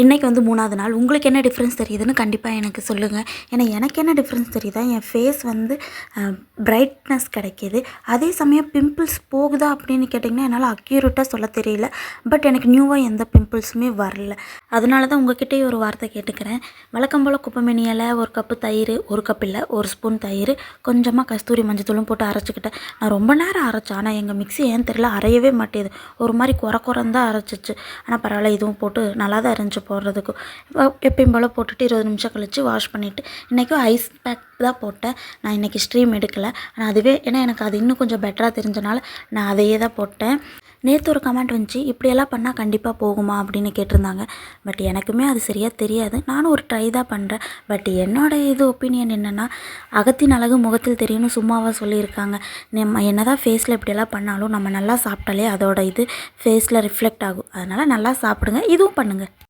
இன்றைக்கி வந்து 3வது நாள். உங்களுக்கு என்ன டிஃப்ரென்ஸ் தெரியுதுன்னு கண்டிப்பாக எனக்கு சொல்லுங்கள். ஏன்னா எனக்கு என்ன டிஃப்ரென்ஸ் தெரியுதா, என் ஃபேஸ் வந்து பிரைட்னஸ் கிடைக்கிது. அதே சமயம் பிம்பிள்ஸ் போகுதா அப்படின்னு கேட்டிங்கன்னா என்னால் அக்யூரேட்டாக சொல்ல தெரியல. பட் எனக்கு நியூவாக எந்த பிம்பிள்ஸுமே வரல. அதனால தான் உங்ககிட்டயே ஒரு வார்த்தை கேட்டுக்கிறேன். வழக்கம் போல் குப்பைமேனி இலை, 1 கப்பு தயிர், 1 கப் இல்லை 1 ஸ்பூன் தயிர், கொஞ்சமாக கஸ்தூரி மஞ்சத்தூளும் போட்டு அரைச்சிக்கிட்டேன். நான் ரொம்ப நேரம் அரைச்சேன். ஆனால் எங்கள் மிக்ஸி ஏன்னு தெரியல அரையவே மாட்டேது. ஒரு மாதிரி குறக்குறன்னு தான் அரைச்சிச்சு. ஆனால் பரவாயில்ல, இதுவும் போட்டு நல்லா தான் இருந்துச்சு போடுறதுக்கு. எப்பயும் போல் போட்டுட்டு 20 நிமிஷம் கழித்து வாஷ் பண்ணிவிட்டு இன்றைக்கும் ஐஸ் பேக் தான் போட்டேன். நான் இன்றைக்கி ஸ்ட்ரீம் எடுக்கலை. ஆனால் அதுவே ஏன்னா எனக்கு அது இன்னும் கொஞ்சம் பெட்டராக தெரிஞ்சனால நான் அதையே தான் போட்டேன். நேற்று ஒரு கமெண்ட் வந்துச்சு, இப்படியெல்லாம் பண்ணால் கண்டிப்பாக போகுமா அப்படின்னு கேட்டிருந்தாங்க. பட் எனக்குமே அது சரியாக தெரியாது. நானும் ஒரு ட்ரை தான் பண்ணுறேன். பட் என்னோடய ஒப்பீனியன் என்னென்னா, அகத்தின் அழகு முகத்தில் தெரியும்னு சும்மாவாக சொல்லியிருக்காங்க. நம்ம என்ன தான் ஃபேஸில் இப்படியெல்லாம் பண்ணாலும் நம்ம நல்லா சாப்பிட்டாலே அதோட இது ஃபேஸில் ரிஃப்ளெக்ட் ஆகும். அதனால் நல்லா சாப்பிடுங்க, இதுவும் பண்ணுங்கள்.